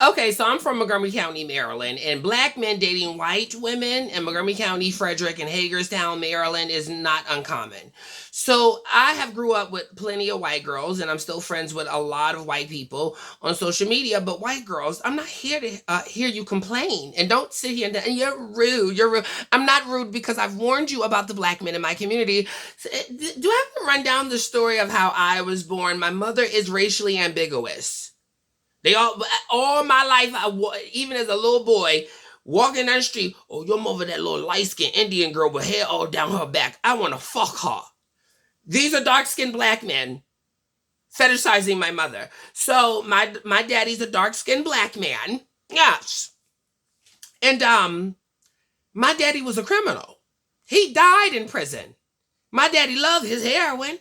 Okay, so I'm from Montgomery County, Maryland, and black men dating white women in Montgomery County, Frederick, and Hagerstown, Maryland is not uncommon. So I have grew up with plenty of white girls, and I'm still friends with a lot of white people on social media. But white girls, I'm not here to hear you complain, and don't sit here and you're rude. You're rude. I'm not rude because I've warned you about the black men in my community. Do I have to run down the story of how I was born? My mother is racially ambiguous. They all my life, even as a little boy, walking down the street, oh, your mother, that little light skinned Indian girl with hair all down her back. I want to fuck her. These are dark skinned black men fetishizing my mother. So my daddy's a dark skinned black man. Yes. And my daddy was a criminal. He died in prison. My daddy loved his heroin.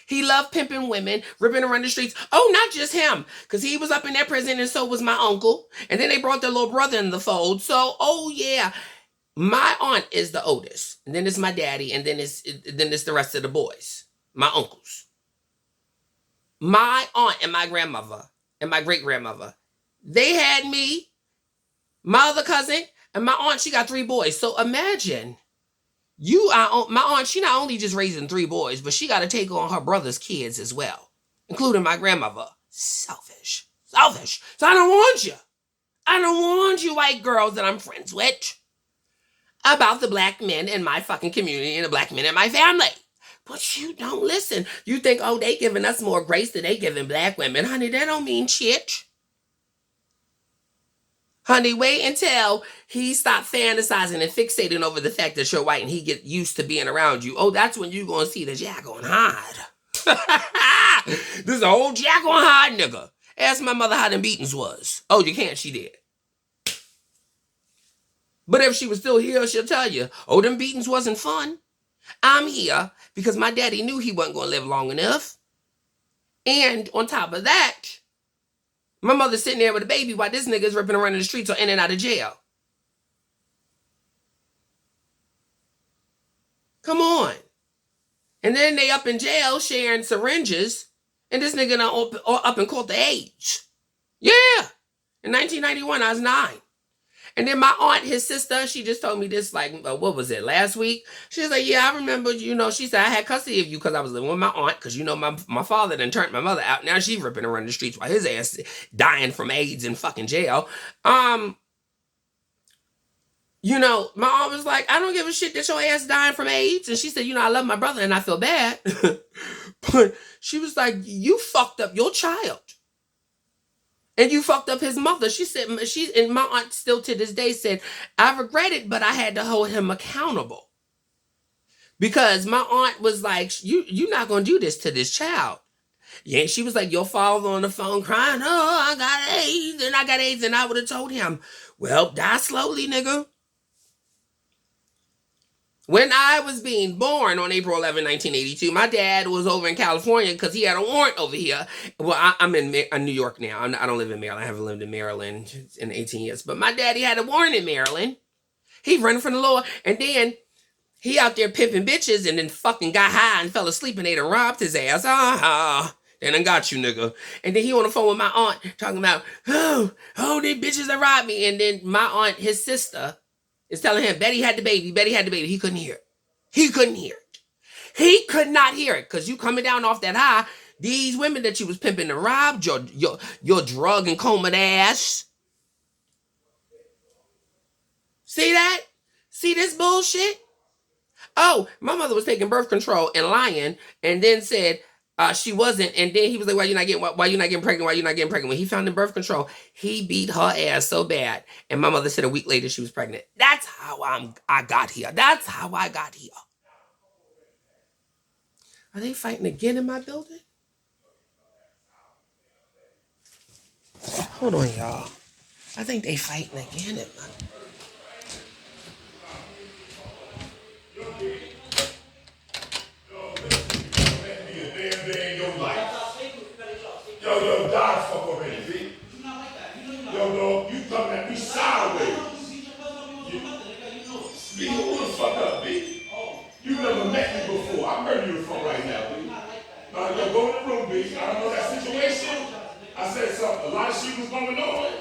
He loved pimping women, ripping around the streets. Oh, not just him, because he was up in that prison and so was my uncle. And then they brought their little brother in the fold. So, oh yeah, my aunt is the oldest. And then it's my daddy, and then it's the rest of the boys, my uncles. My aunt and my grandmother and my great grandmother, they had me, my other cousin, and my aunt, she got 3 boys. So imagine my aunt, she not only just raising 3 boys, but she got to take on her brother's kids as well, including my grandmother. Selfish. Selfish. So I don't want you. I don't want you white girls that I'm friends with about the black men in my fucking community and the black men in my family. But you don't listen. You think, oh, they giving us more grace than they giving black women. Honey, that don't mean shit. Honey, wait until he stop fantasizing and fixating over the fact that you're white and he get used to being around you. Oh, that's when you gonna see the Jack on hide. This is a whole Jack on hide nigga. Ask my mother how them beatings was. Oh, you can't, she did. But if she was still here, she'll tell you, oh, them beatings wasn't fun. I'm here because my daddy knew he wasn't gonna live long enough. And on top of that, my mother's sitting there with a baby while this nigga's ripping around in the streets or in and out of jail. Come on. And then they up in jail sharing syringes, and this nigga done up and caught the age. Yeah. In 1991, I was 9. And then my aunt, his sister, she just told me this, like, what was it, last week? She was like, yeah, I remember, she said, I had custody of you because I was living with my aunt, because, my father done turned my mother out. Now she's ripping around the streets while his ass dying from AIDS in fucking jail. My aunt was like, I don't give a shit that your ass dying from AIDS. And she said, I love my brother and I feel bad. But she was like, you fucked up your child. And you fucked up his mother. She said, and my aunt still to this day said, I regret it, but I had to hold him accountable. Because my aunt was like, you're not going to do this to this child. Yeah, she was like, your father on the phone crying, oh, I got AIDS. And I would have told him, well, die slowly, nigga. When I was being born on April 11, 1982, my dad was over in California because he had a warrant over here. Well, I'm in New York now. I don't live in Maryland. I haven't lived in Maryland in 18 years. But my daddy had a warrant in Maryland. He running from the law. And then he out there pimping bitches and then fucking got high and fell asleep and they done robbed his ass. Then I got you, nigga. And then he on the phone with my aunt talking about, oh, these bitches that robbed me. And then my aunt, his sister, is telling him Betty had the baby. He couldn't hear it. He could not hear it because you coming down off that high. These women that you was pimping and robbed, your drug and combing ass. See that? See this bullshit? Oh, my mother was taking birth control and lying, and then said she wasn't. And then he was like, why you not getting pregnant? When he found the birth control, he beat her ass so bad. And my mother said a week later she was pregnant. That's how I got here. That's how I got here. Are they fighting again in my building? Hold on, y'all. I think they fighting again in my... Yo, die fuck already, B. Yo, you coming at me sideways. B, hold the fuck up, B. You never met me before. I murder you the fuck right now, B. Yo, go in the room, B. I don't know that situation. I said something. A lot of shit was going on.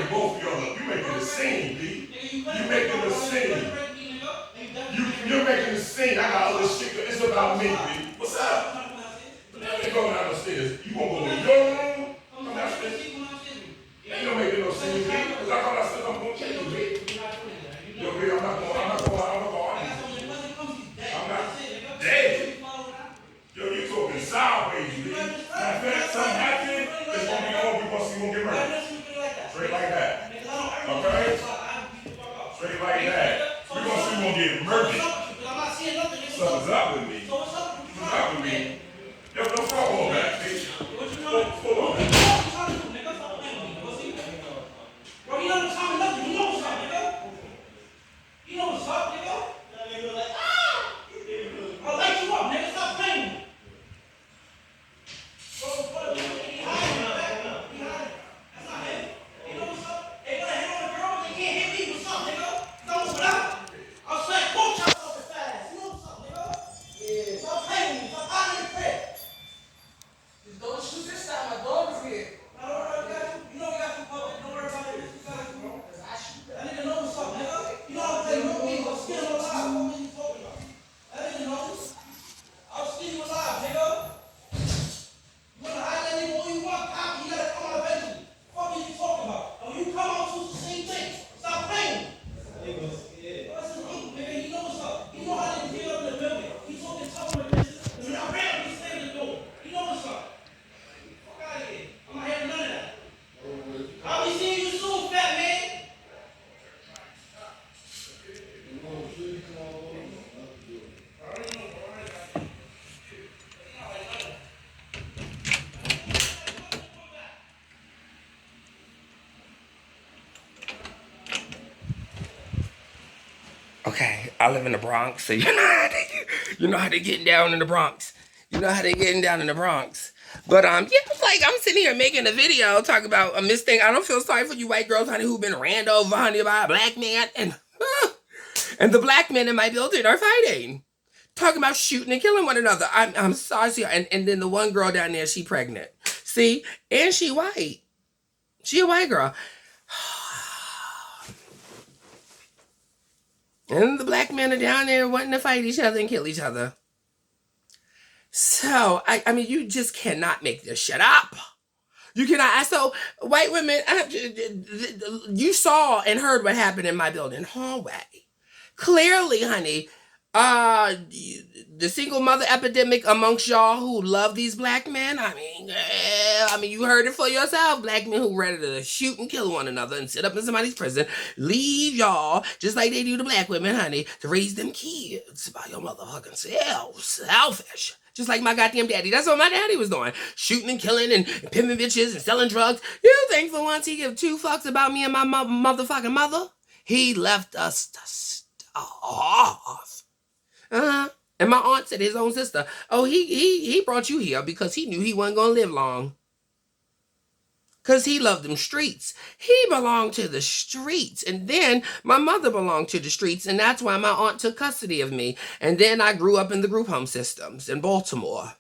break both of y'all up. You making a scene, B. You making a scene. You're making a scene. I got other shit. It's about me, B. What's up? Let me go down the stairs. You gonna go in your room? Come downstairs. Ain't no making no scene, B. Cause I thought I said I'm gonna kill you, B. Yo, B, I'm not going. I'm not dead. Yo, you talking sideways, B. Matter of fact, something happening, it's gonna be over because you gonna get murdered. Straight like that. Okay? Straight like that. We gonna see you gonna get murdered. Something's up with me. Something's up with me. Yo, don't fall on that, bitch. Hold on. Bro, you know what's up, nigga? You know what's up, nigga? You know what's up, nigga? That nigga like, ah! I'll light you up, nigga. Stop playing with me. Bro, he hiding in the back now. He hiding. That's not him. You know what's up? They wanna hit on the girl, they can't hit me. What's up, nigga? Don't move it out. I'll slap pork chops off his fast. You know what's up, nigga? Yeah. Stop playing with me. Stop out of the crib. Just don't shoot this time. My dog is here. I don't worry about you. You know we got you covered. Don't worry about it. You got you. That nigga know what's up, nigga. You know how to play with me. I'll skin him alive. What are you talking about? That nigga knows. I'll skin you alive, nigga. You wanna hide that nigga all you want, cop? You gotta come out eventually. What are you talking about? And when you come out, choose the same thing. Stop playing. Listen, nigga, he knows what's up. He know how to get up in the building. He talking tough with this. When I ran, he stayed in the door. He know what's up. Fuck out of here. I'm not having none of that. I'll be seeing you soon, fat man. Okay, I live in the Bronx, so you know how they getting down in the Bronx. You know how they getting down in the Bronx. But yeah, it's like I'm sitting here making a video talking about a thing. I don't feel sorry for you white girls, honey, who've been ran over, honey, by a black man, and the black men in my building are fighting, talking about shooting and killing one another. I'm sorry, and then the one girl down there, she pregnant. See, and she white. She a white girl. And the black men are down there wanting to fight each other and kill each other. So, I mean, you just cannot make this shit up. You cannot. So, white women, you saw and heard what happened in my building hallway. Clearly, honey, the single mother epidemic amongst y'all who love these black men. I mean, you heard it for yourself. Black men who ready to shoot and kill one another and sit up in somebody's prison, leave y'all just like they do the black women, honey, to raise them kids by your motherfucking selves. Selfish. Just like my goddamn daddy. That's what my daddy was doing. Shooting and killing and pimping bitches and selling drugs. You think for once he give two fucks about me and my motherfucking mother? He left us to starve. And my aunt said his own sister, oh, he brought you here because he knew he wasn't going to live long. Because he loved them streets. He belonged to the streets. And then my mother belonged to the streets. And that's why my aunt took custody of me. And then I grew up in the group home systems in Baltimore.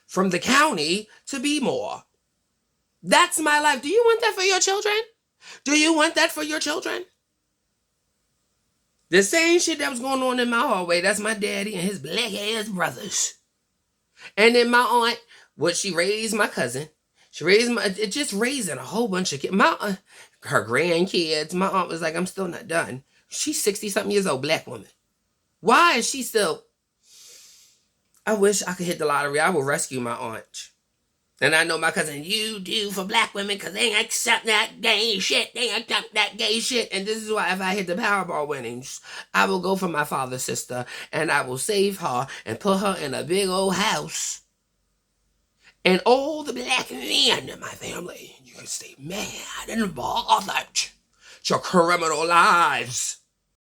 From the county to Bmore. That's my life. Do you want that for your children? Do you want that for your children? The same shit that was going on in my hallway, that's my daddy and his black ass brothers. And then my aunt, she raised my cousin. She raised just raising a whole bunch of kids. Her grandkids. My aunt was like, I'm still not done. She's 60-something years old, black woman. Why is she still? I wish I could hit the lottery. I will rescue my aunt. And I know my cousin, you do for black women because they ain't accept that gay shit. They ain't accept that gay shit. And this is why if I hit the Powerball winnings, I will go for my father's sister and I will save her and put her in a big old house. And all the black men in my family, you can stay mad and bothered your criminal lives.